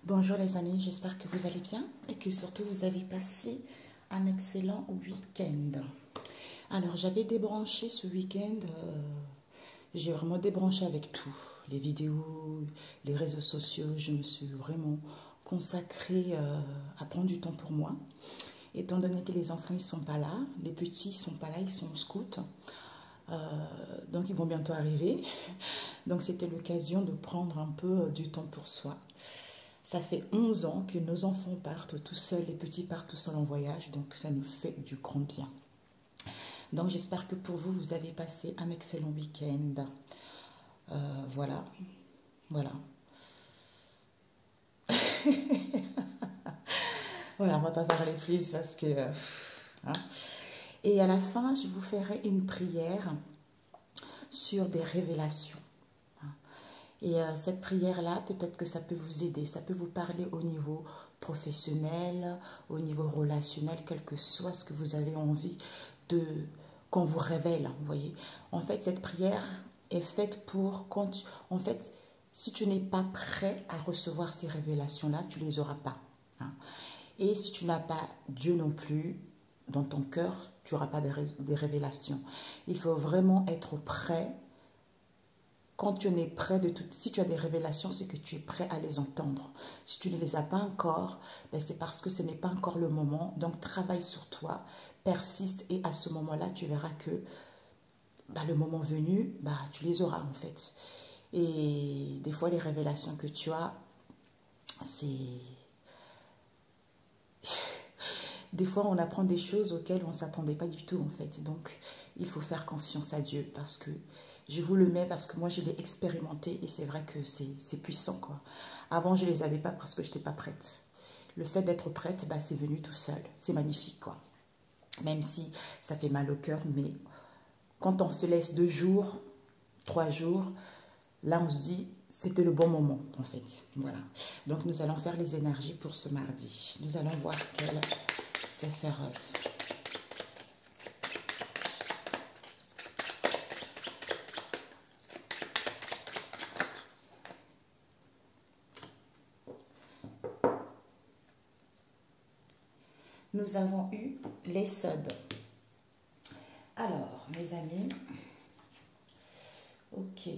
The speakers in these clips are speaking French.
Bonjour les amis, j'espère que vous allez bien et que surtout vous avez passé un excellent week-end. Alors j'avais débranché ce week-end, j'ai vraiment débranché avec tout. Les vidéos, les réseaux sociaux, je me suis vraiment consacrée à prendre du temps pour moi. Étant donné que les enfants ils sont pas là, les petits ils sont pas là, ils sont au scout. Donc ils vont bientôt arriver. Donc c'était l'occasion de prendre un peu du temps pour soi. Ça fait 11 ans que nos enfants partent tout seuls, les petits partent tout seuls en voyage, donc ça nous fait du grand bien. Donc j'espère que pour vous, vous avez passé un excellent week-end. Voilà, voilà. Voilà, on va pas parler plus parce que... hein. Et à la fin, je vous ferai une prière sur des révélations. Et cette prière-là, peut-être que ça peut vous aider, ça peut vous parler au niveau professionnel, au niveau relationnel, quel que soit ce que vous avez envie de qu'on vous révèle, vous voyez. En fait, cette prière est faite pour quand, en fait, si tu n'es pas prêt à recevoir ces révélations-là, tu ne les auras pas. Hein. Et si tu n'as pas Dieu non plus dans ton cœur, tu n'auras pas des révélations. Il faut vraiment être prêt. Quand tu es prêt de tout, si tu as des révélations, c'est que tu es prêt à les entendre. Si tu ne les as pas encore, ben c'est parce que ce n'est pas encore le moment. Donc, travaille sur toi, persiste et à ce moment-là, tu verras que ben, le moment venu, ben, tu les auras en fait. Et des fois, les révélations que tu as, c'est... Des fois, on apprend des choses auxquelles on ne s'attendait pas du tout en fait. Donc, il faut faire confiance à Dieu parce que je vous le mets parce que moi, je l'ai expérimenté et c'est vrai que c'est puissant, quoi. Avant, je ne les avais pas parce que je n'étais pas prête. Le fait d'être prête, bah, c'est venu tout seul. C'est magnifique, quoi. Même si ça fait mal au cœur, mais quand on se laisse 2 jours, 3 jours, là, on se dit, c'était le bon moment, en fait. Voilà. Donc, nous allons faire les énergies pour ce mardi. Nous allons voir quelle Séphiroth. Nous avons eu les sods. Alors, mes amis, ok.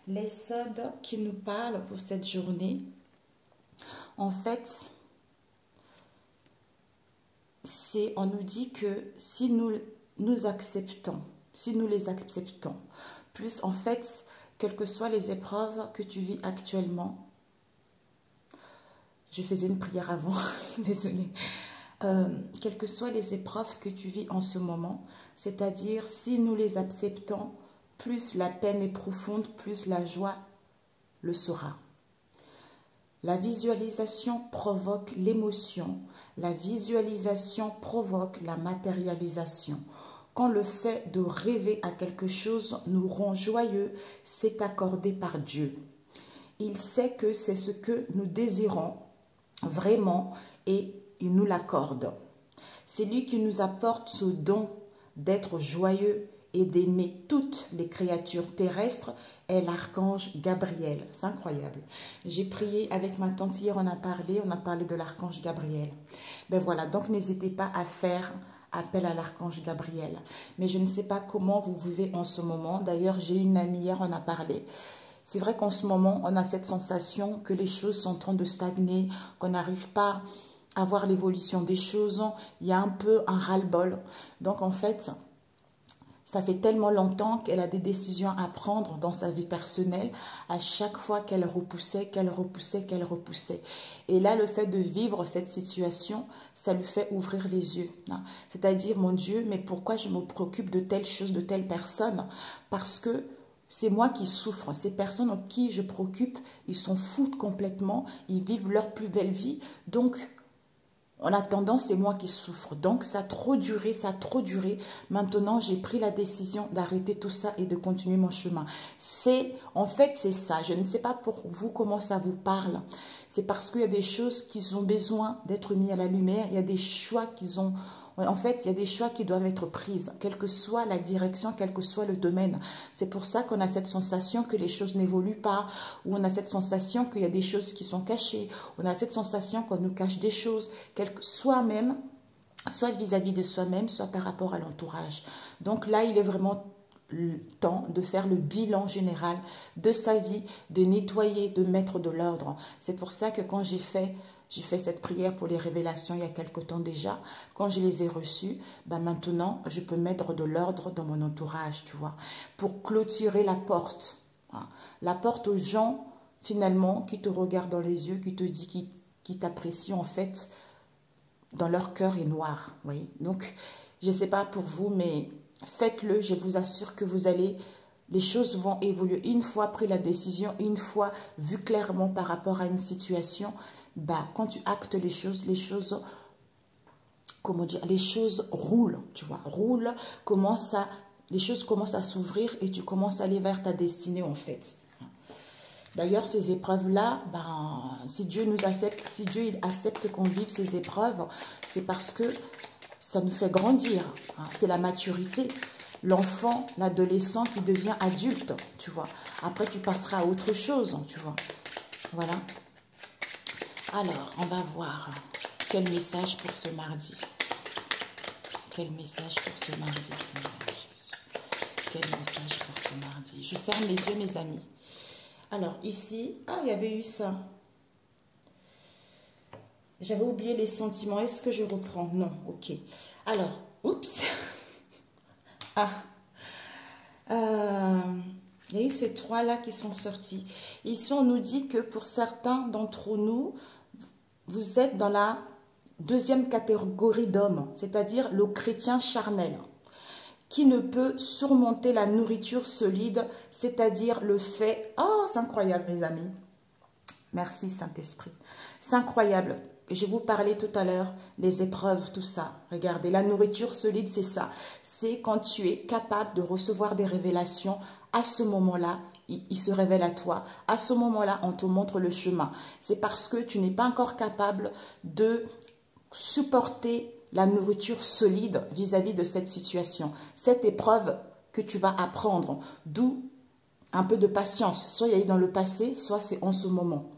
Les sods qui nous parlent pour cette journée, en fait, on nous dit que si nous acceptons, si nous les acceptons, plus en fait, quelles que soient les épreuves que tu vis actuellement, je faisais une prière avant, désolée. Quelles que soient les épreuves que tu vis en ce moment, c'est-à-dire si nous les acceptons, plus la peine est profonde, plus la joie le sera. La visualisation provoque l'émotion, la visualisation provoque la matérialisation. Quand le fait de rêver à quelque chose nous rend joyeux, c'est accordé par Dieu. Il sait que c'est ce que nous désirons vraiment et il nous l'accorde. C'est lui qui nous apporte ce don d'être joyeux et d'aimer toutes les créatures terrestres est l'archange Gabriel. C'est incroyable. J'ai prié avec ma tante hier, on a parlé de l'archange Gabriel. Ben voilà, donc n'hésitez pas à faire appel à l'archange Gabriel. Mais je ne sais pas comment vous vivez en ce moment. D'ailleurs, j'ai une amie hier, on a parlé. C'est vrai qu'en ce moment, on a cette sensation que les choses sont en train de stagner, qu'on n'arrive pas à voir l'évolution des choses. Il y a un peu un ras-le-bol. Donc, en fait, ça fait tellement longtemps qu'elle a des décisions à prendre dans sa vie personnelle. À chaque fois qu'elle repoussait, qu'elle repoussait, qu'elle repoussait. Et là, le fait de vivre cette situation, ça lui fait ouvrir les yeux. C'est-à-dire, mon Dieu, mais pourquoi je me préoccupe de telle chose, de telle personne? Parce que c'est moi qui souffre. Ces personnes en qui je préoccupe, ils s'en foutent complètement. Ils vivent leur plus belle vie. Donc, en attendant, c'est moi qui souffre. Donc, ça a trop duré, ça a trop duré. Maintenant, j'ai pris la décision d'arrêter tout ça et de continuer mon chemin. En fait, c'est ça. Je ne sais pas pour vous comment ça vous parle. C'est parce qu'il y a des choses qui ont besoin d'être mises à la lumière. Il y a des choix qui ont En fait, il y a des choix qui doivent être pris, quelle que soit la direction, quel que soit le domaine. C'est pour ça qu'on a cette sensation que les choses n'évoluent pas, ou on a cette sensation qu'il y a des choses qui sont cachées, on a cette sensation qu'on nous cache des choses, soi-même, soit vis-à-vis de soi-même, soit par rapport à l'entourage. Donc là, il est vraiment le temps de faire le bilan général de sa vie, de nettoyer, de mettre de l'ordre. C'est pour ça que quand j'ai fait cette prière pour les révélations il y a quelque temps déjà, quand je les ai reçues, ben maintenant, je peux mettre de l'ordre dans mon entourage, tu vois, pour clôturer la porte. Hein, la porte aux gens, finalement, qui te regardent dans les yeux, qui te disent, qui t'apprécient, en fait, dans leur cœur est noir. Oui. Donc, je ne sais pas pour vous, mais faites-le, je vous assure que les choses vont évoluer. Une fois pris la décision, une fois vu clairement par rapport à une situation, bah, quand tu actes les choses, comment dire, les choses roulent, tu vois, roulent, les choses commencent à s'ouvrir et tu commences à aller vers ta destinée en fait. D'ailleurs, ces épreuves-là, ben, si Dieu accepte qu'on vive ces épreuves, c'est parce que ça nous fait grandir. Hein. C'est la maturité. L'enfant, l'adolescent qui devient adulte, tu vois. Après, tu passeras à autre chose, tu vois. Voilà. Alors, on va voir quel message pour ce mardi. Quel message pour ce mardi, Seigneur Jésus. Quel message pour ce mardi. Je ferme les yeux, mes amis. Alors, ici, il y avait eu ça. J'avais oublié les sentiments. Est-ce que je reprends? Non, ok. Alors, oups. Il y a eu ces trois-là qui sont sortis. Ici, on nous dit que pour certains d'entre nous, vous êtes dans la deuxième catégorie d'hommes, c'est-à-dire le chrétien charnel, qui ne peut surmonter la nourriture solide, c'est-à-dire le fait... Oh, c'est incroyable, mes amis. Merci, Saint-Esprit. C'est incroyable. Je vous parlais tout à l'heure, les épreuves, tout ça. Regardez, la nourriture solide, c'est ça. C'est quand tu es capable de recevoir des révélations. À ce moment-là, il se révèle à toi. À ce moment-là, on te montre le chemin. C'est parce que tu n'es pas encore capable de supporter la nourriture solide vis-à-vis de cette situation. Cette épreuve que tu vas apprendre. D'où un peu de patience. Soit il y a eu dans le passé, soit c'est en ce moment.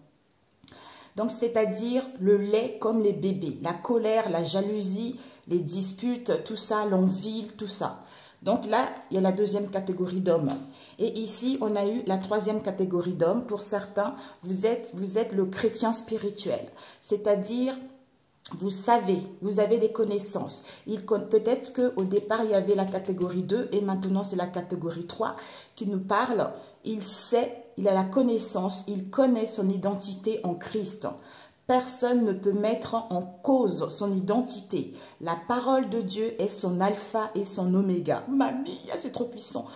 Donc, c'est-à-dire le lait comme les bébés, la colère, la jalousie, les disputes, tout ça, l'envie, tout ça. Donc là, il y a la deuxième catégorie d'hommes. Et ici, on a eu la troisième catégorie d'hommes. Pour certains, vous êtes le chrétien spirituel. C'est-à-dire, vous savez, vous avez des connaissances. Peut-être qu'au départ, il y avait la catégorie 2 et maintenant, c'est la catégorie 3 qui nous parle. Il sait, il a la connaissance, il connaît son identité en Christ. Personne ne peut mettre en cause son identité. La parole de Dieu est son alpha et son oméga. Mamie, c'est trop puissant.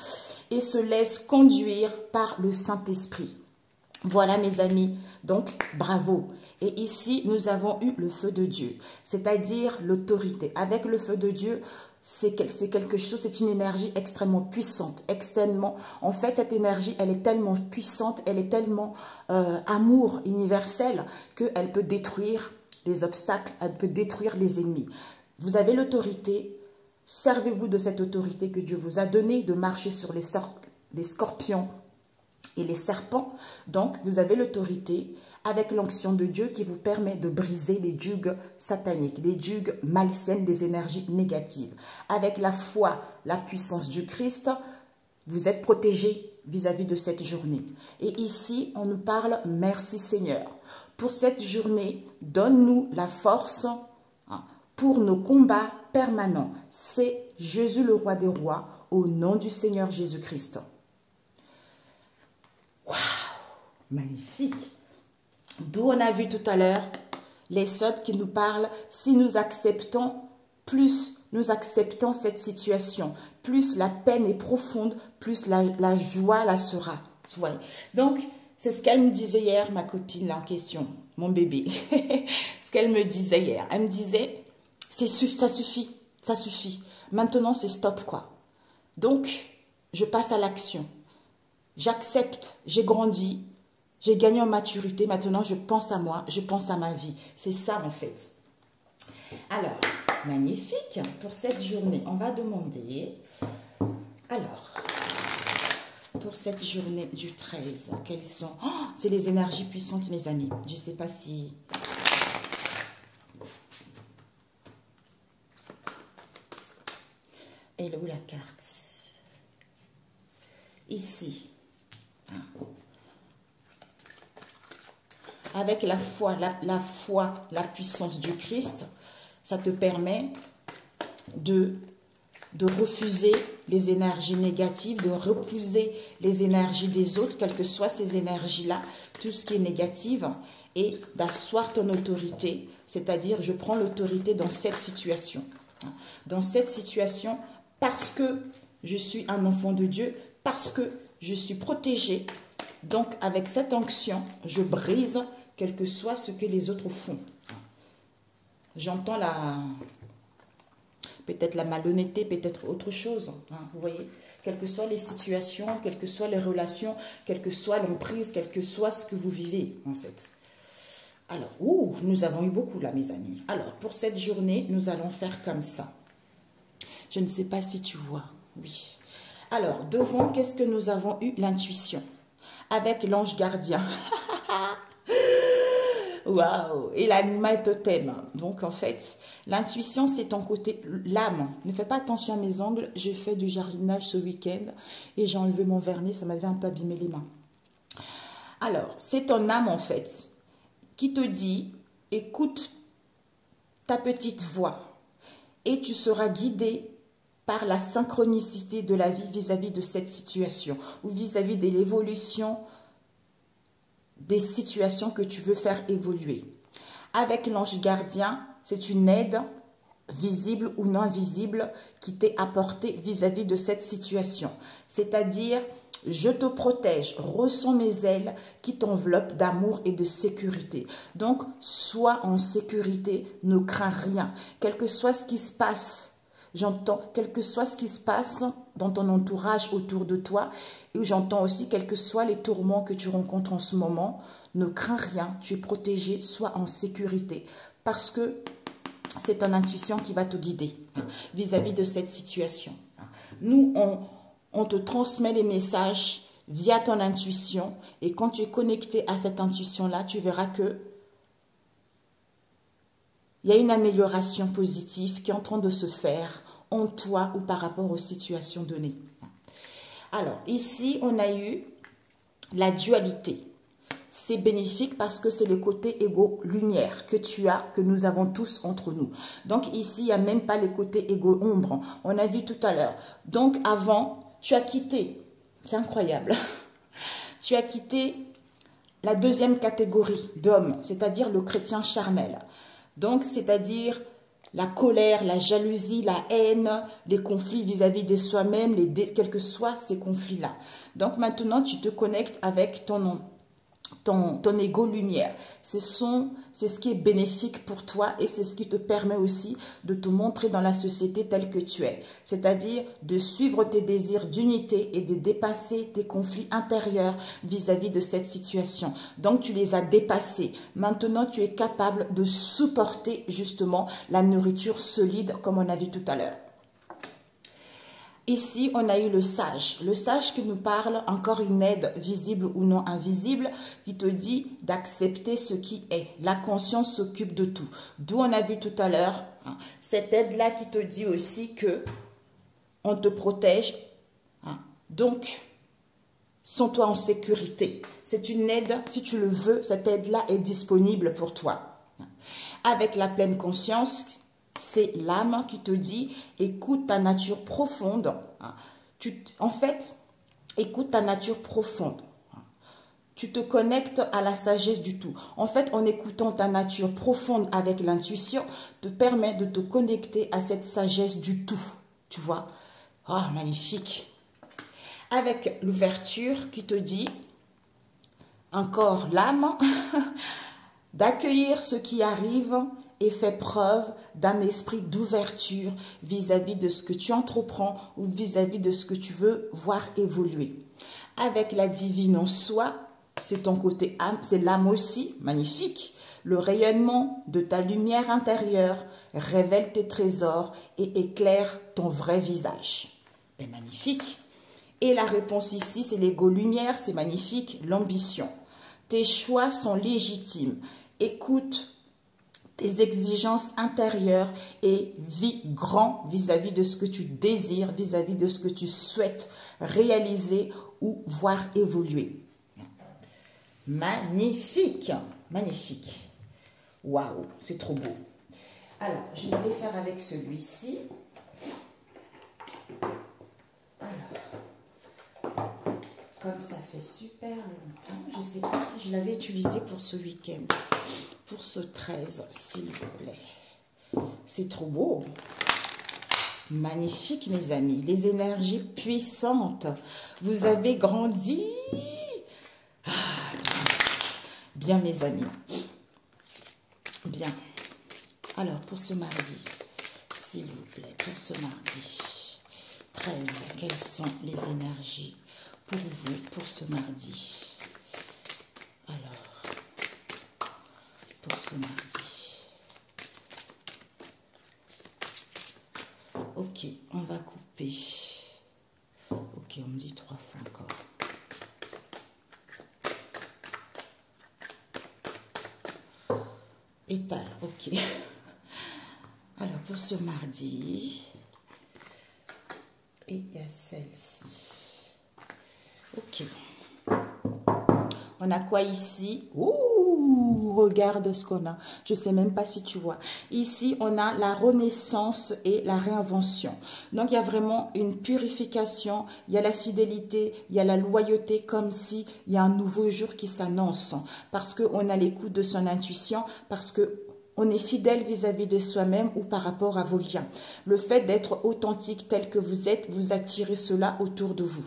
Et se laisse conduire par le Saint-Esprit. Voilà mes amis, donc bravo. Et ici, nous avons eu le feu de Dieu, c'est-à-dire l'autorité. Avec le feu de Dieu, c'est quelque chose, c'est une énergie extrêmement puissante, extrêmement. En fait, cette énergie, elle est tellement puissante, elle est tellement amour universel qu'elle peut détruire les obstacles, elle peut détruire les ennemis. Vous avez l'autorité, servez-vous de cette autorité que Dieu vous a donnée, de marcher sur les scorpions et les serpents. Donc, vous avez l'autorité avec l'onction de Dieu qui vous permet de briser les jugs sataniques, les jugs malsaines des énergies négatives. Avec la foi, la puissance du Christ, vous êtes protégés vis-à-vis de cette journée. Et ici, on nous parle, merci Seigneur. Pour cette journée, donne-nous la force pour nos combats permanents. C'est Jésus le roi des rois, au nom du Seigneur Jésus-Christ. Waouh, magnifique. D'où on a vu tout à l'heure les sottes qui nous parlent, si nous acceptons, plus nous acceptons cette situation, plus la peine est profonde, plus la joie la sera. Tu vois. Donc, c'est ce qu'elle me disait hier, ma copine là en question, mon bébé. Ce qu'elle me disait hier. Elle me disait, ça suffit, ça suffit. Maintenant, c'est stop quoi. Donc, je passe à l'action. J'accepte, j'ai grandi, j'ai gagné en maturité. Maintenant, je pense à moi, je pense à ma vie. C'est ça, en fait. Alors, Magnifique. Pour cette journée, on va demander... Alors, pour cette journée du 13, quelles sont... Oh, c'est les énergies puissantes, mes amis. Je ne sais pas si... Et là où la carte? Ici. Avec la foi, la puissance du Christ, ça te permet de refuser les énergies négatives, de repousser les énergies des autres, quelles que soient ces énergies-là, tout ce qui est négatif, et d'asseoir ton autorité, c'est-à-dire je prends l'autorité dans cette situation. Dans cette situation, parce que je suis un enfant de Dieu, parce que je suis protégée, donc avec cette onction, je brise quel que soit ce que les autres font. J'entends peut-être la malhonnêteté, peut-être autre chose. Vous voyez, quelles que soient les situations, quelles que soient les relations, quelle que soit l'emprise, quel que soit ce que vous vivez, en fait. Alors, nous avons eu beaucoup là, mes amis. Alors, pour cette journée, nous allons faire comme ça. Je ne sais pas si tu vois. Oui. Alors, devant, qu'est-ce que nous avons eu? L'intuition. Avec l'ange gardien. Waouh! Et l'animal totem. Donc, en fait, l'intuition, c'est ton côté, l'âme. Ne fais pas attention à mes ongles. J'ai fait du jardinage ce week-end et j'ai enlevé mon vernis. Ça m'avait un peu abîmé les mains. Alors, c'est ton âme, en fait, qui te dit, écoute ta petite voix et tu seras guidé par la synchronicité de la vie vis-à-vis de cette situation ou vis-à-vis de l'évolution des situations que tu veux faire évoluer. Avec l'ange gardien, c'est une aide visible ou non visible qui t'est apportée vis-à-vis de cette situation. C'est-à-dire, je te protège, ressens mes ailes qui t'enveloppent d'amour et de sécurité. Donc, sois en sécurité, ne crains rien. Quel que soit ce qui se passe, j'entends, quel que soit ce qui se passe dans ton entourage autour de toi, et j'entends aussi, quels que soient les tourments que tu rencontres en ce moment, ne crains rien, tu es protégé, sois en sécurité. Parce que c'est ton intuition qui va te guider vis-à-vis de cette situation. Nous, on te transmet les messages via ton intuition, et quand tu es connecté à cette intuition-là, tu verras que il y a une amélioration positive qui est en train de se faire en toi ou par rapport aux situations données. Alors, ici, on a eu la dualité. C'est bénéfique parce que c'est le côté égo-lumière que tu as, que nous avons tous entre nous. Donc, ici, il n'y a même pas le côté égo-ombre. On a vu tout à l'heure. Donc, avant, tu as quitté. C'est incroyable. Tu as quitté la deuxième catégorie d'hommes, c'est-à-dire le chrétien charnel. Donc, c'est-à-dire la colère, la jalousie, la haine, les conflits vis-à-vis de soi-même, quels que soient ces conflits-là. Donc, maintenant, tu te connectes avec ton égo-lumière. C'est ce qui est bénéfique pour toi et c'est ce qui te permet aussi de te montrer dans la société telle que tu es. C'est-à-dire de suivre tes désirs d'unité et de dépasser tes conflits intérieurs vis-à-vis de cette situation. Donc, tu les as dépassés. Maintenant, tu es capable de supporter justement la nourriture solide comme on a vu tout à l'heure. Ici, on a eu le sage qui nous parle, encore une aide visible ou non invisible, qui te dit d'accepter ce qui est. La conscience s'occupe de tout. D'où on a vu tout à l'heure, cette aide-là qui te dit aussi que on te protège. Donc, sens-toi en sécurité. C'est une aide, si tu le veux, cette aide-là est disponible pour toi. Avec la pleine conscience, c'est l'âme qui te dit, écoute ta nature profonde. En fait, écoute ta nature profonde. Tu te connectes à la sagesse du tout. En fait, en écoutant ta nature profonde avec l'intuition, te permet de te connecter à cette sagesse du tout. Tu vois? Oh, magnifique. Avec l'ouverture qui te dit, encore l'âme, d'accueillir ce qui arrive et fais preuve d'un esprit d'ouverture vis-à-vis de ce que tu entreprends ou vis-à-vis de ce que tu veux voir évoluer. Avec la divine en soi, c'est ton côté âme, c'est l'âme aussi, magnifique. Le rayonnement de ta lumière intérieure révèle tes trésors et éclaire ton vrai visage. C'est magnifique. Et la réponse ici, c'est l'ego lumière, c'est magnifique, l'ambition. Tes choix sont légitimes. Écoute tes exigences intérieures et vis grand vis-à-vis de ce que tu désires, vis-à-vis de ce que tu souhaites réaliser ou voir évoluer. Magnifique, magnifique. Waouh, c'est trop beau. Alors, je vais les faire avec celui-ci. Alors, comme ça fait super longtemps, je ne sais pas si je l'avais utilisé pour ce week-end. Pour ce 13, s'il vous plaît. C'est trop beau. Magnifique, mes amis. Les énergies puissantes. Vous avez grandi. Ah, bien, mes amis. Bien. Alors, pour ce mardi, s'il vous plaît, pour ce mardi 13, quelles sont les énergies pour vous, pour ce mardi? Alors, pour ce mardi. Ok, on va couper. Ok, on me dit 3 fois encore. Étale, ok. Alors, pour ce mardi, et il y a celle-ci. Ok. On a quoi ici? Ouh, regarde ce qu'on a. Je ne sais même pas si tu vois. Ici, on a la renaissance et la réinvention. Donc, il y a vraiment une purification. Il y a la fidélité, il y a la loyauté, comme si il y a un nouveau jour qui s'annonce. Parce qu'on a l'écoute de son intuition, parce que on est fidèle vis-à-vis de soi-même ou par rapport à vos liens. Le fait d'être authentique tel que vous êtes, vous attirez cela autour de vous.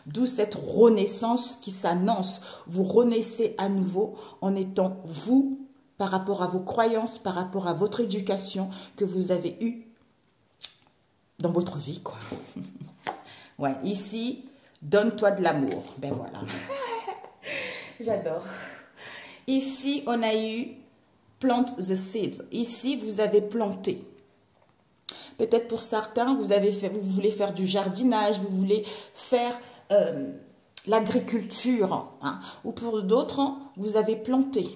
D'où cette renaissance qui s'annonce. Vous renaissez à nouveau en étant vous par rapport à vos croyances, par rapport à votre éducation que vous avez eue dans votre vie, quoi. Ouais, ici, donne-toi de l'amour. Ben voilà. J'adore. Ici, on a eu plant the seed. Ici, vous avez planté. Peut-être pour certains, vous voulez faire du jardinage, vous voulez faire l'agriculture. Hein, ou pour d'autres, vous avez planté.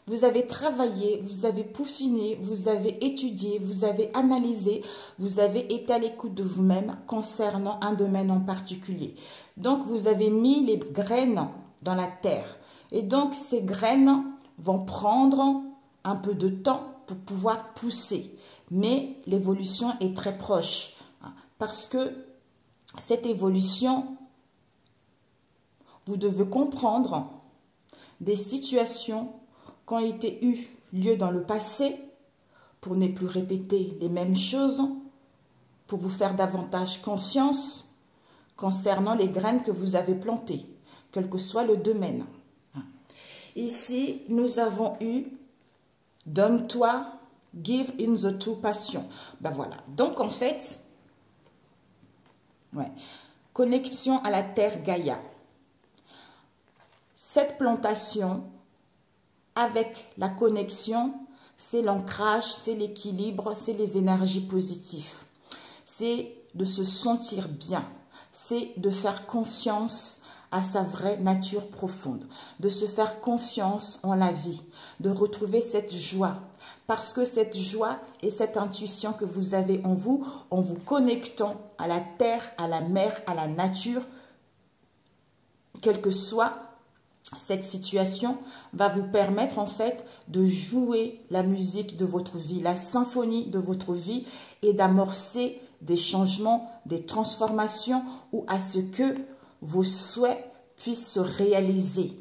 Vous avez travaillé, vous avez peaufiné, vous avez étudié, vous avez analysé, vous avez été à l'écoute de vous-même concernant un domaine en particulier. Donc, vous avez mis les graines dans la terre. Et donc, ces graines vont prendre un peu de temps pour pouvoir pousser. Mais l'évolution est très proche. Parce que cette évolution, vous devez comprendre des situations qui ont été eues lieu dans le passé pour ne plus répéter les mêmes choses, pour vous faire davantage confiance concernant les graines que vous avez plantées, quel que soit le domaine. Ici, nous avons eu « Donne-toi, give in the true passion ». Ben voilà. Donc, en fait, ouais, connexion à la terre Gaïa. Cette plantation, avec la connexion, c'est l'ancrage, c'est l'équilibre, c'est les énergies positives. C'est de se sentir bien. C'est de faire confiance à sa vraie nature profonde, de se faire confiance en la vie, de retrouver cette joie. Parce que cette joie et cette intuition que vous avez en vous connectant à la terre, à la mer, à la nature, quelle que soit cette situation, va vous permettre en fait de jouer la musique de votre vie, la symphonie de votre vie et d'amorcer des changements, des transformations ou à ce que vos souhaits puissent se réaliser.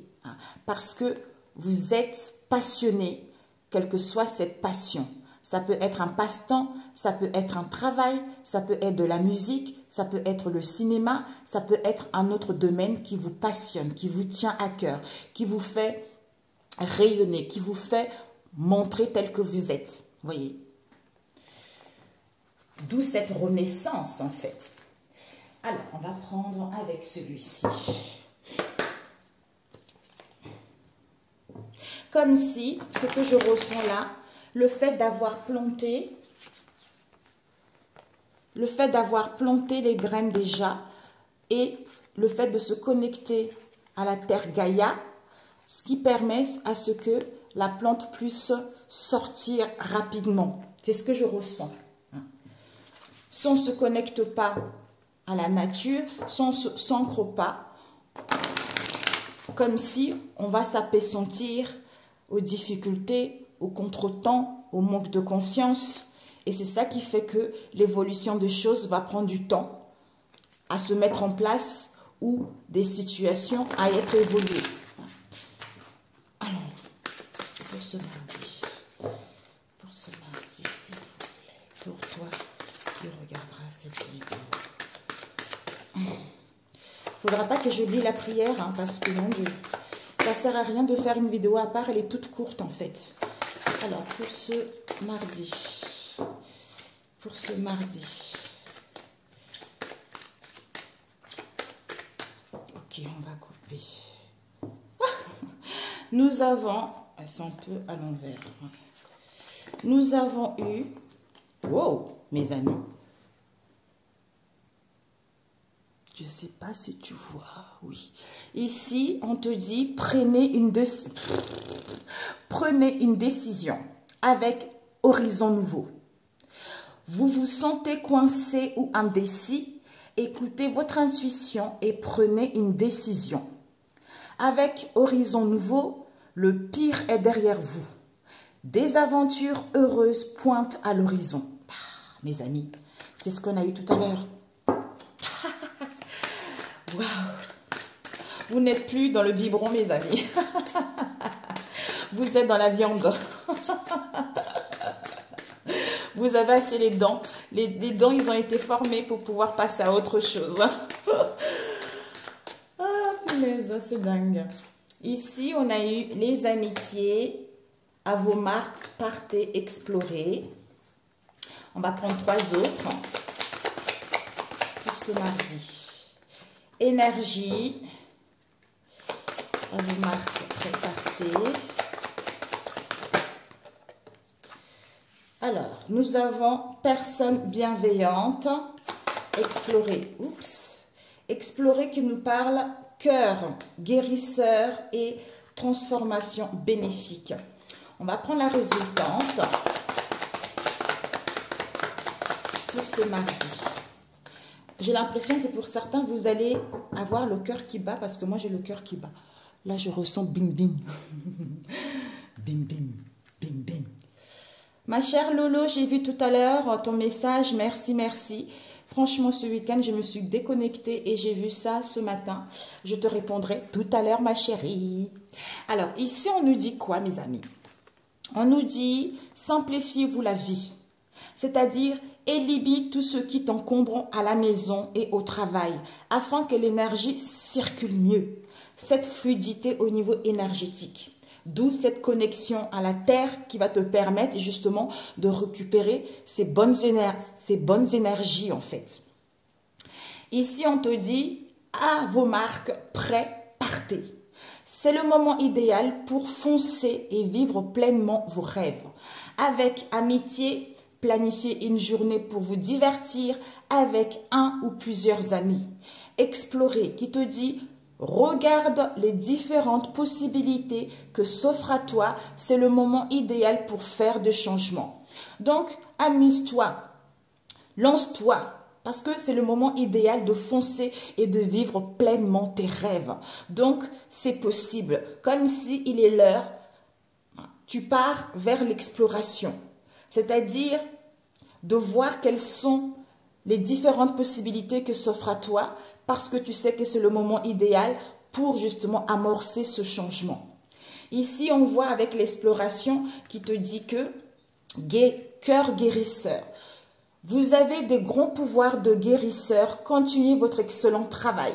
Parce que vous êtes passionné, quelle que soit cette passion. Ça peut être un passe-temps, ça peut être un travail, ça peut être de la musique, ça peut être le cinéma, ça peut être un autre domaine qui vous passionne, qui vous tient à cœur, qui vous fait rayonner, qui vous fait montrer tel que vous êtes. Voyez. D'où cette renaissance en fait. Alors, on va prendre avec celui-ci. Comme si, ce que je ressens là, le fait d'avoir planté les graines déjà et le fait de se connecter à la terre Gaïa, ce qui permet à ce que la plante puisse sortir rapidement. C'est ce que je ressens. Si on ne se connecte pas à la nature, si on ne s'ancre pas, comme si on va s'appesantir aux difficultés, aux contretemps, au manque de confiance. Et c'est ça qui fait que l'évolution des choses va prendre du temps à se mettre en place ou des situations à être évoluées. Alors, pour ce mardi, s'il vous plaît, pour toi qui regarderas cette vidéo. Il ne faudra pas que j'oublie la prière, hein, parce que non, ça ne sert à rien de faire une vidéo à part, elle est toute courte en fait. Alors, pour ce mardi, ok, on va couper. Nous avons, elles sont un peu à l'envers. Nous avons eu, wow, mes amis. Je ne sais pas si tu vois, oui. Ici, on te dit, prenez une décision avec horizon nouveau. Vous vous sentez coincé ou indécis, écoutez votre intuition et prenez une décision. Avec horizon nouveau, le pire est derrière vous. Des aventures heureuses pointent à l'horizon. Mes amis, c'est ce qu'on a eu tout à l'heure. Waouh! Vous n'êtes plus dans le biberon, mes amis. Vous êtes dans la viande. Vous avez assez les dents. Les dents, ils ont été formés pour pouvoir passer à autre chose. Ah, punaise, c'est dingue. Ici, on a eu les amitiés. À vos marques, partez explorer. On va prendre 3 autres pour ce mardi. Énergie, à vos marques, partez. Alors, nous avons personne bienveillante, explorer, explorer qui nous parle cœur, guérisseur et transformation bénéfique. On va prendre la résultante pour ce mardi. J'ai l'impression que pour certains, vous allez avoir le cœur qui bat parce que moi, j'ai le cœur qui bat. Là, je ressens bing bing. Bing bing, bing bing. Ma chère Lolo, j'ai vu tout à l'heure ton message. Merci, merci. Franchement, ce week-end, je me suis déconnectée et j'ai vu ça ce matin. Je te répondrai tout à l'heure, ma chérie. Alors, ici, on nous dit quoi, mes amis? On nous dit, simplifiez-vous la vie. C'est-à-dire, élimine tout ce qui t'encombre à la maison et au travail, afin que l'énergie circule mieux. Cette fluidité au niveau énergétique. D'où cette connexion à la terre qui va te permettre justement de récupérer ces bonnes énergies en fait. Ici, on te dit, à vos marques, prêts, partez. C'est le moment idéal pour foncer et vivre pleinement vos rêves. Avec amitié, planifiez une journée pour vous divertir avec un ou plusieurs amis. Explorer, qui te dit, regarde les différentes possibilités que s'offrent à toi. C'est le moment idéal pour faire des changements. Donc, amuse-toi, lance-toi. Parce que c'est le moment idéal de foncer et de vivre pleinement tes rêves. Donc, c'est possible. Comme s'il est l'heure, tu pars vers l'exploration. C'est-à-dire de voir quelles sont les différentes possibilités que s'offrent à toi parce que tu sais que c'est le moment idéal pour justement amorcer ce changement. Ici, on voit avec l'exploration qui te dit que cœur guérisseur. Vous avez des grands pouvoirs de guérisseur. Continuez votre excellent travail.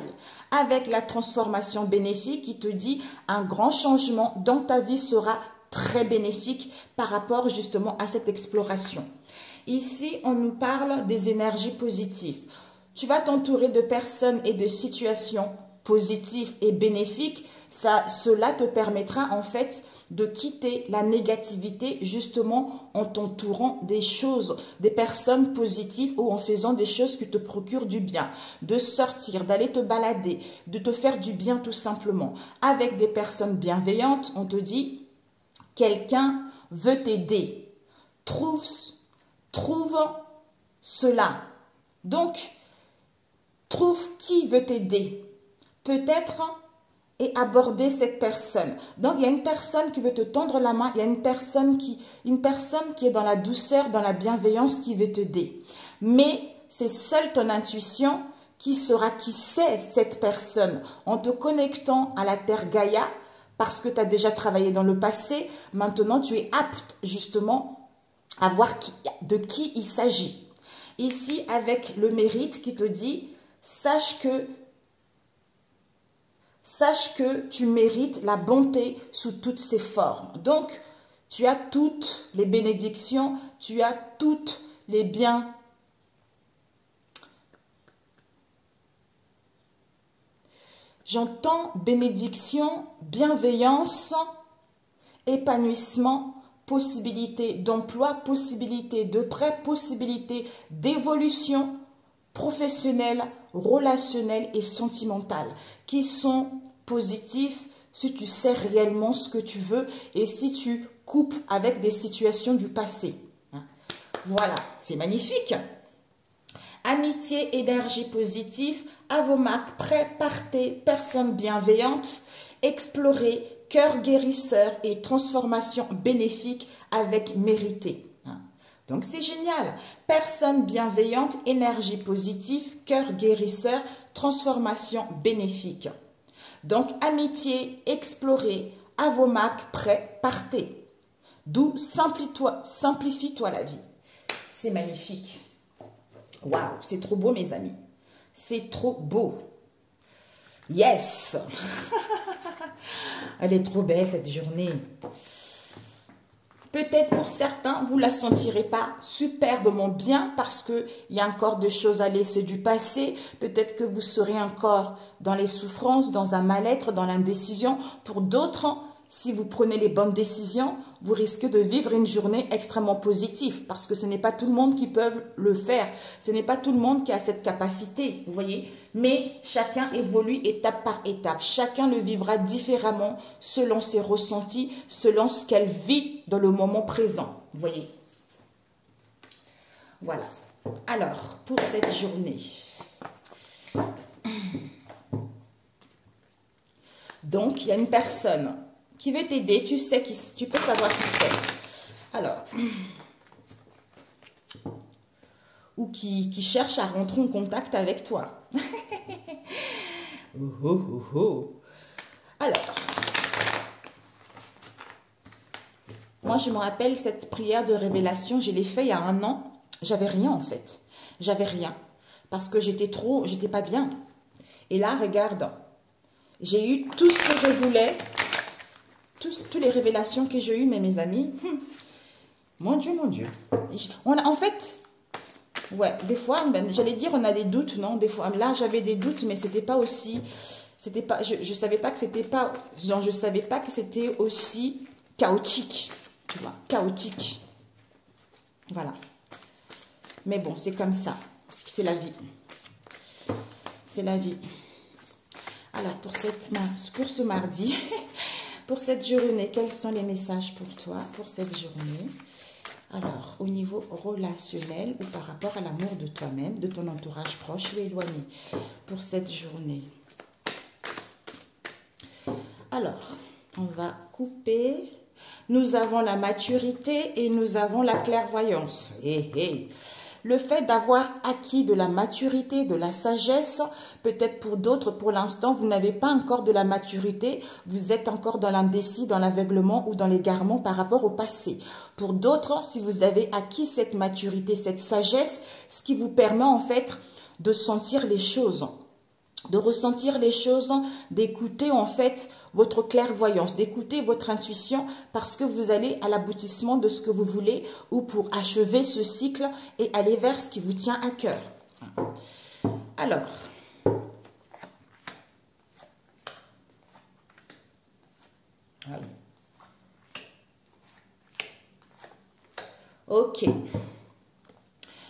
Avec la transformation bénéfique qui te dit un grand changement dans ta vie sera très bénéfique par rapport justement à cette exploration. Ici, on nous parle des énergies positives. Tu vas t'entourer de personnes et de situations positif et bénéfique, cela te permettra en fait de quitter la négativité justement en t'entourant des choses, des personnes positives ou en faisant des choses qui te procurent du bien, de sortir, d'aller te balader, de te faire du bien tout simplement. Avec des personnes bienveillantes, on te dit, quelqu'un veut t'aider. Trouve cela. Donc, trouve qui veut t'aider. Peut-être et aborder cette personne. Donc, il y a une personne qui veut te tendre la main, il y a une personne qui est dans la douceur, dans la bienveillance qui veut t'aider. Mais c'est seule ton intuition qui sait cette personne. En te connectant à la Terre Gaïa, parce que tu as déjà travaillé dans le passé, maintenant tu es apte justement à voir de qui il s'agit. Ici, avec le mérite qui te dit, sache que tu mérites la bonté sous toutes ses formes. Donc, tu as toutes les bénédictions, tu as toutes les biens. J'entends bénédiction, bienveillance, épanouissement, possibilité d'emploi, possibilité de prêt, possibilité d'évolution professionnelle, relationnelle et sentimentale qui sont positifs si tu sais réellement ce que tu veux et si tu coupes avec des situations du passé. Voilà, c'est magnifique. Amitié, énergie positive, à vos marques, prêt, partez, personne bienveillante, explorez, cœur guérisseur et transformation bénéfique avec mérité. Donc c'est génial. Personne bienveillante, énergie positive, cœur guérisseur, transformation bénéfique. Donc amitié, explorez, à vos marques, prêt, partez. D'où simplifie-toi la vie. C'est magnifique. Waouh, c'est trop beau mes amis. C'est trop beau. Yes. Elle est trop belle cette journée. Peut-être pour certains, vous ne la sentirez pas superbement bien parce qu'il y a encore des choses à laisser du passé. Peut-être que vous serez encore dans les souffrances, dans un mal-être, dans l'indécision. Pour d'autres, si vous prenez les bonnes décisions, vous risquez de vivre une journée extrêmement positive parce que ce n'est pas tout le monde qui peut le faire. Ce n'est pas tout le monde qui a cette capacité, vous voyez. Mais chacun évolue étape par étape. Chacun le vivra différemment selon ses ressentis, selon ce qu'elle vit dans le moment présent, vous voyez. Voilà. Alors, pour cette journée. Donc, il y a une personne qui veut t'aider, tu peux savoir qui c'est. Alors, ou qui cherche à rentrer en contact avec toi. Alors, moi je me rappelle cette prière de révélation, je l'ai fait il y a 1 an. J'avais rien en fait. J'avais rien. Parce que j'étais pas bien. Et là, regarde, j'ai eu tout ce que je voulais. Toutes les révélations que j'ai eues, mes amis. Mon Dieu, mon Dieu. En fait, ouais, des fois, j'allais dire on a des doutes, non? Des fois, là, j'avais des doutes, mais c'était pas aussi... je savais pas que c'était pas... Genre, je savais pas que c'était aussi chaotique. Tu vois, chaotique. Voilà. Mais bon, c'est comme ça. C'est la vie. C'est la vie. Alors, pour ce mardi... Pour cette journée, quels sont les messages pour toi pour cette journée? Alors, au niveau relationnel ou par rapport à l'amour de toi-même, de ton entourage proche ou éloigné pour cette journée. Alors, on va couper. Nous avons la maturité et nous avons la clairvoyance. Le fait d'avoir acquis de la maturité, de la sagesse, peut-être pour d'autres, pour l'instant, vous n'avez pas encore de la maturité, vous êtes encore dans l'indécis, dans l'aveuglement ou dans l'égarement par rapport au passé. Pour d'autres, si vous avez acquis cette maturité, cette sagesse, ce qui vous permet en fait de sentir les choses, de ressentir les choses, d'écouter en fait votre clairvoyance, d'écouter votre intuition parce que vous allez à l'aboutissement de ce que vous voulez ou pour achever ce cycle et aller vers ce qui vous tient à cœur. Alors, Allez. Ok.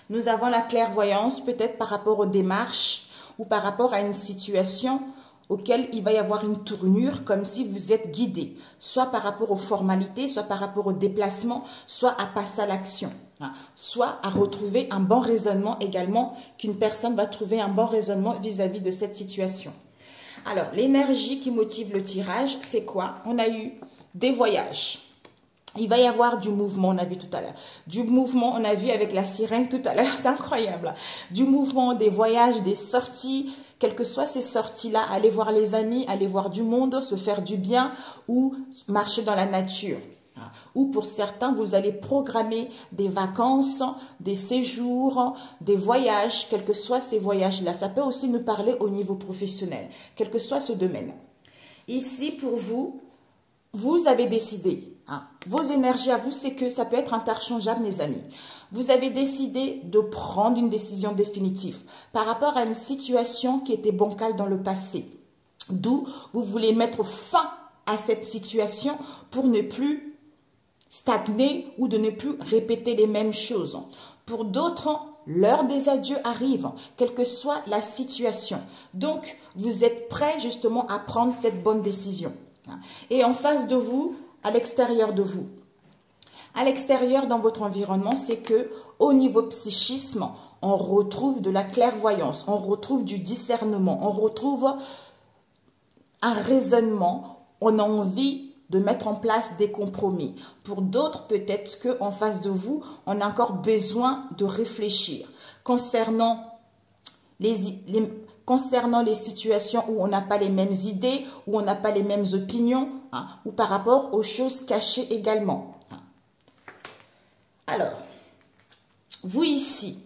Nous avons la clairvoyance, peut-être par rapport aux démarches ou par rapport à une situation auquel il va y avoir une tournure, comme si vous êtes guidé, soit par rapport aux formalités, soit par rapport au déplacement, soit à passer à l'action, soit à retrouver un bon raisonnement également, qu'une personne va trouver un bon raisonnement vis-à-vis de cette situation. Alors, l'énergie qui motive le tirage, c'est quoi? On a eu des voyages. Il va y avoir du mouvement, on a vu tout à l'heure. Du mouvement, on a vu avec la sirène tout à l'heure, c'est incroyable. Du mouvement, des voyages, des sorties, quelles que soient ces sorties-là, aller voir les amis, aller voir du monde, se faire du bien ou marcher dans la nature. Ou pour certains, vous allez programmer des vacances, des séjours, des voyages, quels que soient ces voyages-là. Ça peut aussi nous parler au niveau professionnel, quel que soit ce domaine. Ici, pour vous, vous avez décidé, vos énergies à vous, c'est que ça peut être interchangeable, mes amis. Vous avez décidé de prendre une décision définitive par rapport à une situation qui était bancale dans le passé. D'où vous voulez mettre fin à cette situation pour ne plus stagner ou de ne plus répéter les mêmes choses. Pour d'autres, l'heure des adieux arrive, quelle que soit la situation. Donc, vous êtes prêts justement à prendre cette bonne décision. Et en face de vous, à l'extérieur de vous, à l'extérieur dans votre environnement, c'est que au niveau psychisme, on retrouve de la clairvoyance, on retrouve du discernement, on retrouve un raisonnement, on a envie de mettre en place des compromis. Pour d'autres, peut-être qu'en face de vous, on a encore besoin de réfléchir concernant les situations où on n'a pas les mêmes idées, où on n'a pas les mêmes opinions, ou par rapport aux choses cachées également. Alors, vous ici,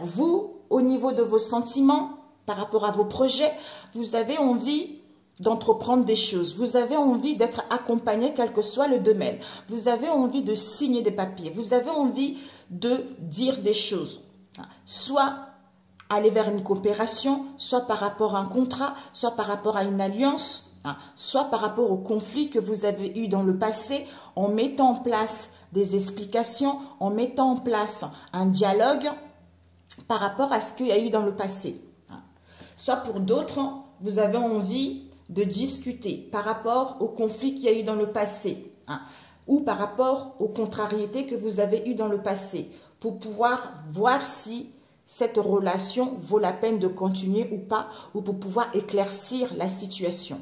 vous, au niveau de vos sentiments, par rapport à vos projets, vous avez envie d'entreprendre des choses. Vous avez envie d'être accompagné, quel que soit le domaine. Vous avez envie de signer des papiers. Vous avez envie de dire des choses. Soit aller vers une coopération, soit par rapport à un contrat, soit par rapport à une alliance, soit par rapport au conflit que vous avez eu dans le passé, en mettant en place des explications, en mettant en place un dialogue par rapport à ce qu'il y a eu dans le passé. Soit pour d'autres, vous avez envie de discuter par rapport au conflit qu'il y a eu dans le passé, ou par rapport aux contrariétés que vous avez eues dans le passé, pour pouvoir voir si cette relation vaut la peine de continuer ou pas, ou pour pouvoir éclaircir la situation.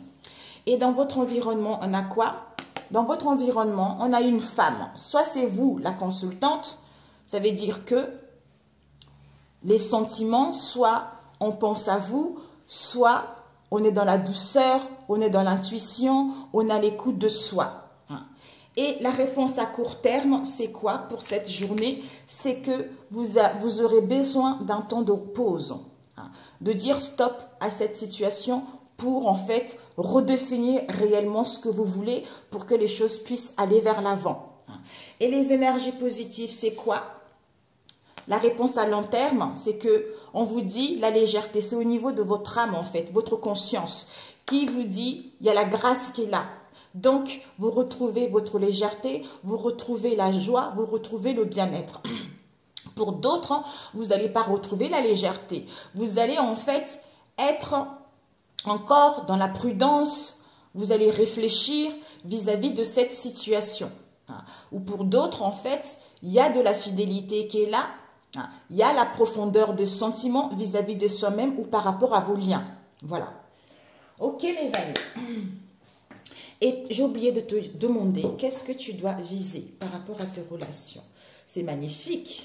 Et dans votre environnement, on a quoi? Dans votre environnement, on a une femme. Soit c'est vous, la consultante, ça veut dire que les sentiments, soit on pense à vous, soit on est dans la douceur, on est dans l'intuition, on a l'écoute de soi. Et la réponse à court terme, c'est quoi pour cette journée? C'est que vous aurez besoin d'un temps de pause, de dire stop à cette situation pour en fait redéfinir réellement ce que vous voulez pour que les choses puissent aller vers l'avant. Et les énergies positives, c'est quoi? La réponse à long terme, c'est que on vous dit la légèreté, c'est au niveau de votre âme en fait, votre conscience, qui vous dit il y a la grâce qui est là. Donc, vous retrouvez votre légèreté, vous retrouvez la joie, vous retrouvez le bien-être. Pour d'autres, vous n'allez pas retrouver la légèreté. Vous allez en fait être encore dans la prudence, vous allez réfléchir vis-à-vis de cette situation. Ou pour d'autres, en fait, il y a de la fidélité qui est là, il y a la profondeur de sentiment vis-à-vis de soi-même ou par rapport à vos liens. Voilà. Ok les amis. Et j'ai oublié de te demander, qu'est-ce que tu dois viser par rapport à tes relations? C'est magnifique.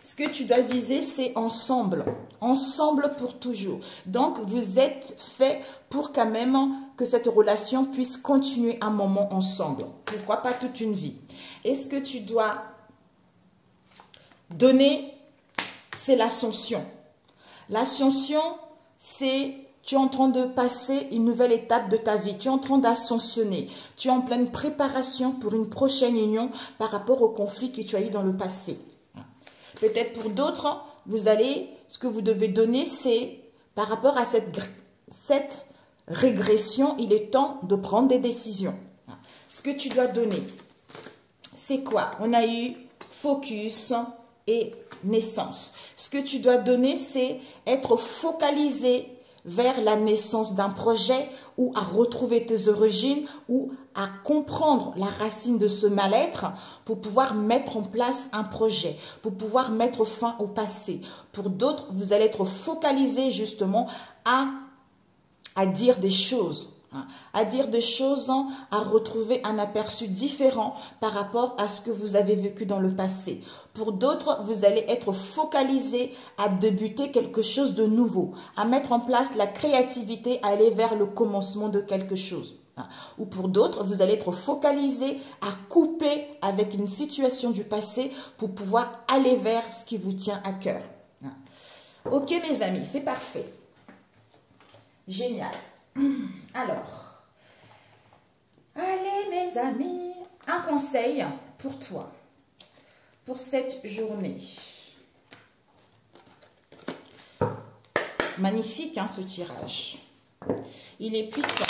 Ce que tu dois viser, c'est ensemble. Ensemble pour toujours. Donc, vous êtes fait pour quand même que cette relation puisse continuer un moment ensemble. Pourquoi pas toute une vie? Et ce que tu dois donner, c'est l'ascension. L'ascension, c'est... Tu es en train de passer une nouvelle étape de ta vie. Tu es en train d'ascensionner. Tu es en pleine préparation pour une prochaine union par rapport au conflit que tu as eu dans le passé. Peut-être pour d'autres, ce que vous devez donner, c'est par rapport à cette régression, il est temps de prendre des décisions. ce que tu dois donner. C'est quoi? On a eu focus et naissance. Ce que tu dois donner, c'est être focalisé vers la naissance d'un projet ou à retrouver tes origines ou à comprendre la racine de ce mal-être pour pouvoir mettre en place un projet, pour pouvoir mettre fin au passé. Pour d'autres, vous allez être focalisé justement à dire des choses. À dire des choses, à retrouver un aperçu différent par rapport à ce que vous avez vécu dans le passé. Pour d'autres, vous allez être focalisé à débuter quelque chose de nouveau, à mettre en place la créativité, à aller vers le commencement de quelque chose. Ou pour d'autres, vous allez être focalisé à couper avec une situation du passé pour pouvoir aller vers ce qui vous tient à cœur. Ok mes amis, c'est parfait. Génial. Alors, allez mes amis, un conseil pour toi, pour cette journée. Magnifique hein, ce tirage, il est puissant.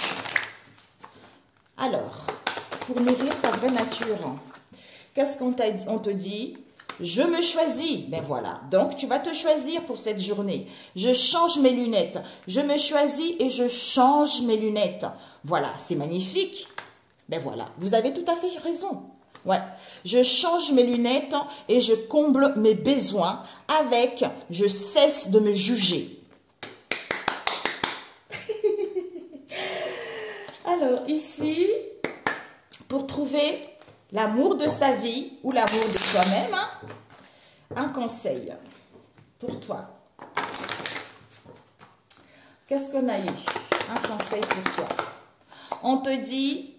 Alors, pour nourrir ta vraie nature, qu'est-ce qu'on t'a dit? On te dit, je me choisis. Ben voilà, donc tu vas te choisir pour cette journée. Je change mes lunettes. Je me choisis et je change mes lunettes. Voilà, c'est magnifique. Ben voilà, vous avez tout à fait raison. Ouais, je change mes lunettes et je comble mes besoins avec je cesse de me juger. Alors ici, pour trouver l'amour de sa vie ou l'amour de soi-même, un conseil pour toi. Qu'est-ce qu'on a eu? Un conseil pour toi. On te dit,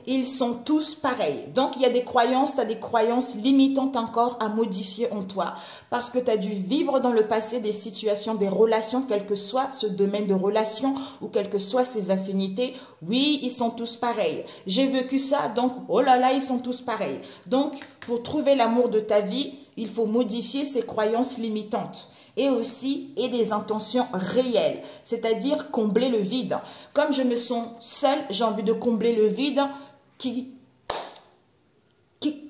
ils sont tous pareils. Donc, il y a des croyances, tu as des croyances limitantes encore à modifier en toi. Parce que tu as dû vivre dans le passé des situations, des relations, quel que soit ce domaine de relation ou quelles que soient ses affinités. Oui, ils sont tous pareils. J'ai vécu ça, donc, oh là là, ils sont tous pareils. Donc, pour trouver l'amour de ta vie, il faut modifier ces croyances limitantes. Et aussi, et des intentions réelles, c'est-à-dire combler le vide. Comme je me sens seule, j'ai envie de combler le vide qui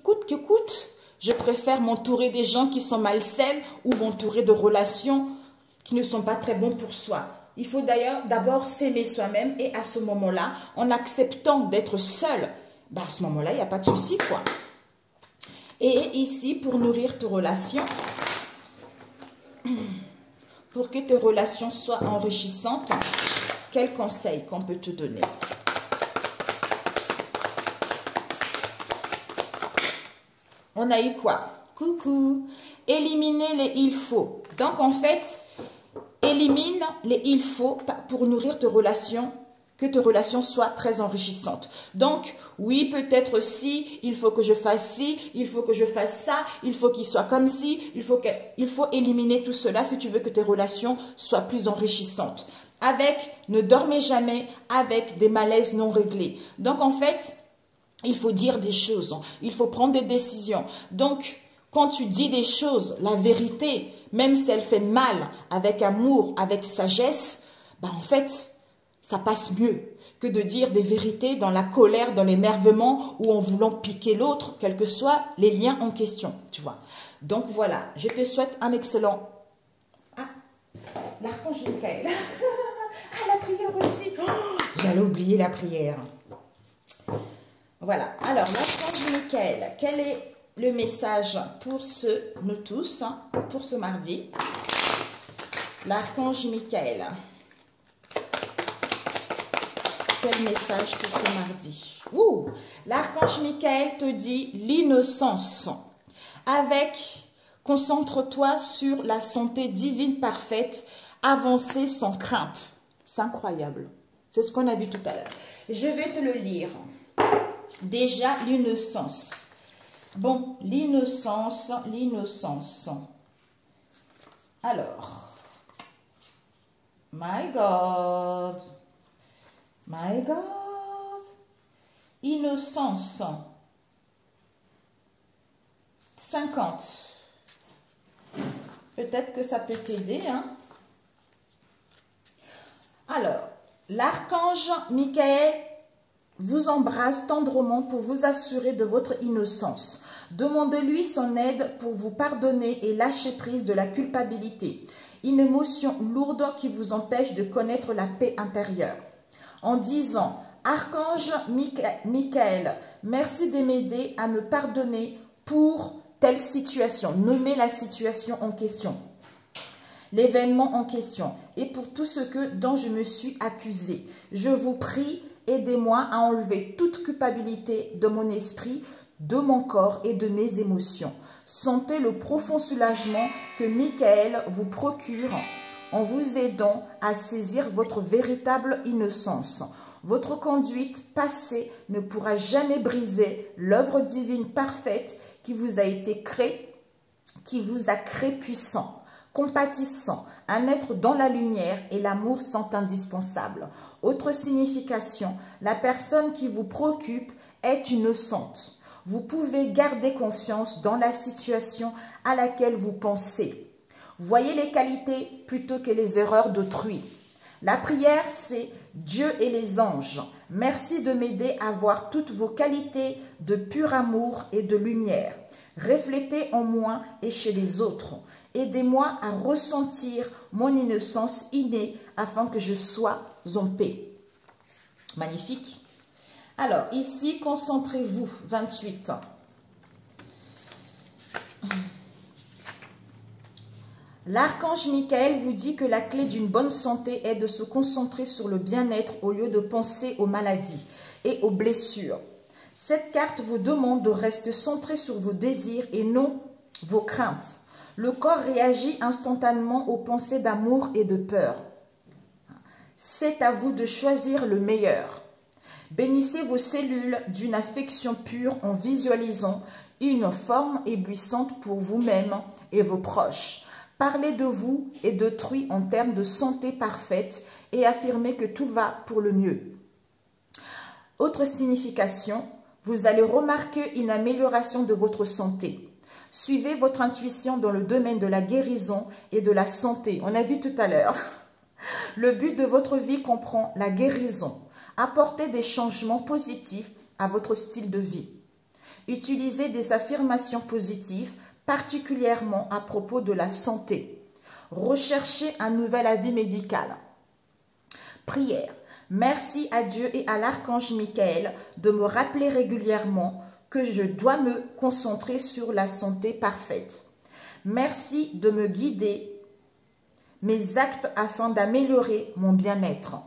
coûte que coûte. Je préfère m'entourer des gens qui sont malsains ou m'entourer de relations qui ne sont pas très bonnes pour soi. Il faut d'ailleurs d'abord s'aimer soi-même et à ce moment-là, en acceptant d'être seul, bah à ce moment-là, il n'y a pas de souci quoi. Et ici, pour nourrir tes relations, pour que tes relations soient enrichissantes, quel conseil qu'on peut te donner? On a eu quoi? Coucou. Éliminer les il faut. Donc, en fait, élimine les il faut pour nourrir tes relations, que tes relations soient très enrichissantes. Donc, oui, peut-être si, il faut que je fasse ci, il faut que je fasse ça, il faut qu'il soit comme ci, il faut éliminer tout cela si tu veux que tes relations soient plus enrichissantes. Avec, ne dormez jamais avec des malaises non réglés. Donc, en fait, il faut dire des choses, il faut prendre des décisions. Donc, quand tu dis des choses, la vérité, même si elle fait mal, avec amour, avec sagesse, ben en fait, ça passe mieux que de dire des vérités dans la colère, dans l'énervement ou en voulant piquer l'autre, quels que soient les liens en question, tu vois. Donc voilà, je te souhaite un excellent... Ah, l'archange Michael. Ah, la prière aussi. Oh, j'allais oublier la prière. Voilà, alors l'archange Michael, quel est le message pour nous tous, pour ce mardi? L'archange Michael, quel message pour ce mardi? L'archange Michael te dit l'innocence. Concentre-toi sur la santé divine parfaite, avancer sans crainte. C'est incroyable. C'est ce qu'on a vu tout à l'heure. Je vais te le lire. Déjà, l'innocence. Bon, l'innocence. Alors, my God, innocence, 50. Peut-être que ça peut t'aider, hein. Alors, l'archange Michael vous embrasse tendrement pour vous assurer de votre innocence. Demandez-lui son aide pour vous pardonner et lâcher prise de la culpabilité, une émotion lourde qui vous empêche de connaître la paix intérieure. En disant « Archange Michael, merci de m'aider à me pardonner pour telle situation. » Nommez la situation en question, l'événement en question et pour tout ce dont je me suis accusé. Je vous prie, aidez-moi à enlever toute culpabilité de mon esprit, de mon corps et de mes émotions. Sentez le profond soulagement que Michael vous procure en vous aidant à saisir votre véritable innocence. Votre conduite passée ne pourra jamais briser l'œuvre divine parfaite qui vous a été créée, qui vous a créé puissant, compatissant. Un être dans la lumière et l'amour sont indispensables. Autre signification, la personne qui vous préoccupe est innocente. Vous pouvez garder confiance dans la situation à laquelle vous pensez. Voyez les qualités plutôt que les erreurs d'autrui. La prière, c'est Dieu et les anges. Merci de m'aider à voir toutes vos qualités de pur amour et de lumière. Reflétez en moi et chez les autres. Aidez-moi à ressentir mon innocence innée afin que je sois en paix. Magnifique. Alors, ici, concentrez-vous. 28. L'archange Michael vous dit que la clé d'une bonne santé est de se concentrer sur le bien-être au lieu de penser aux maladies et aux blessures. Cette carte vous demande de rester centré sur vos désirs et non vos craintes. Le corps réagit instantanément aux pensées d'amour et de peur. C'est à vous de choisir le meilleur. Bénissez vos cellules d'une affection pure en visualisant une forme éblouissante pour vous-même et vos proches. Parlez de vous et d'autrui en termes de santé parfaite et affirmez que tout va pour le mieux. Autre signification, vous allez remarquer une amélioration de votre santé. Suivez votre intuition dans le domaine de la guérison et de la santé. On a vu tout à l'heure. Le but de votre vie comprend la guérison. Apportez des changements positifs à votre style de vie. Utilisez des affirmations positives, particulièrement à propos de la santé. Recherchez un nouvel avis médical. Prière. Merci à Dieu et à l'archange Michael de me rappeler régulièrement que je dois me concentrer sur la santé parfaite. Merci de me guider mes actes afin d'améliorer mon bien-être.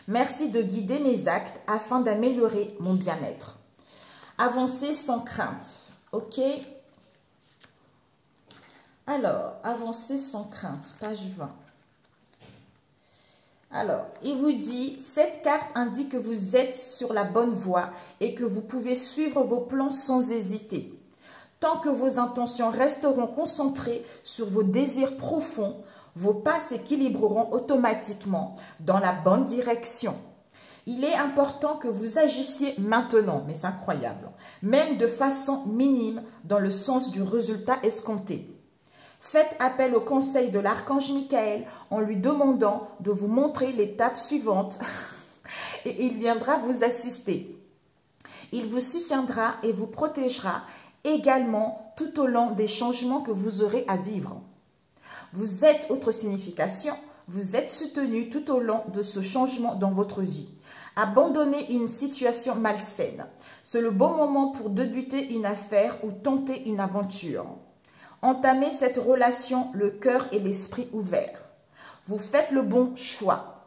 Merci de guider mes actes afin d'améliorer mon bien-être. Avancez sans crainte. Ok? Alors, avancez sans crainte. Page 20. Alors, il vous dit, cette carte indique que vous êtes sur la bonne voie et que vous pouvez suivre vos plans sans hésiter. Tant que vos intentions resteront concentrées sur vos désirs profonds, vos pas s'équilibreront automatiquement dans la bonne direction. Il est important que vous agissiez maintenant, mais c'est incroyable, même de façon minime dans le sens du résultat escompté. Faites appel au conseil de l'archange Michael en lui demandant de vous montrer l'étape suivante et il viendra vous assister. Il vous soutiendra et vous protégera également tout au long des changements que vous aurez à vivre. Vous êtes, autre signification, vous êtes soutenu tout au long de ce changement dans votre vie. Abandonnez une situation malsaine. C'est le bon moment pour débuter une affaire ou tenter une aventure. Entamez cette relation le cœur et l'esprit ouverts. Vous faites le bon choix.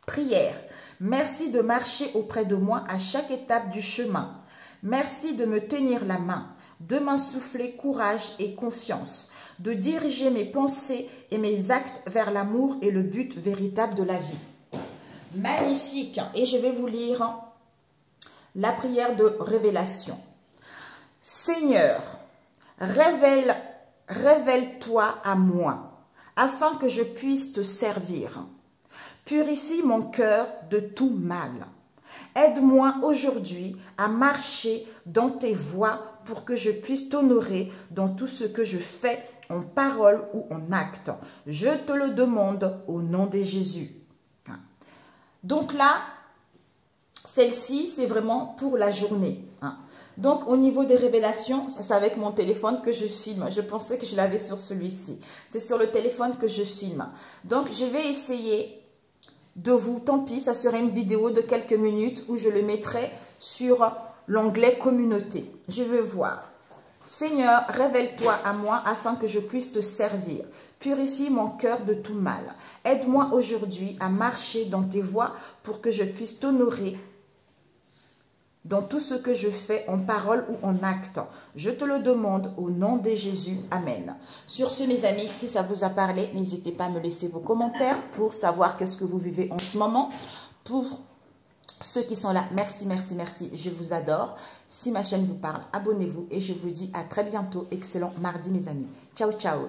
Prière. Merci de marcher auprès de moi à chaque étape du chemin. Merci de me tenir la main, de m'insuffler courage et confiance, de diriger mes pensées et mes actes vers l'amour et le but véritable de la vie. Magnifique. Et je vais vous lire la prière de révélation. Seigneur, révèle-toi à moi, afin que je puisse te servir. Purifie mon cœur de tout mal. Aide-moi aujourd'hui à marcher dans tes voies pour que je puisse t'honorer dans tout ce que je fais en parole ou en acte. Je te le demande au nom de Jésus. Donc là, Celle-ci, c'est vraiment pour la journée. Hein. Donc, au niveau des révélations, c'est avec mon téléphone que je filme. Je pensais que je l'avais sur celui-ci. C'est sur le téléphone que je filme. Donc, je vais essayer de vous, tant pis, ça sera une vidéo de quelques minutes où je le mettrai sur l'onglet communauté. Je veux voir. Seigneur, révèle-toi à moi afin que je puisse te servir. Purifie mon cœur de tout mal. Aide-moi aujourd'hui à marcher dans tes voies pour que je puisse t'honorer dans tout ce que je fais en parole ou en acte. Je te le demande au nom de Jésus. Amen. Sur ce, mes amis, si ça vous a parlé, n'hésitez pas à me laisser vos commentaires pour savoir qu'est-ce que vous vivez en ce moment. Pour ceux qui sont là, merci, merci, merci. Je vous adore. Si ma chaîne vous parle, abonnez-vous et je vous dis à très bientôt. Excellent mardi, mes amis. Ciao, ciao.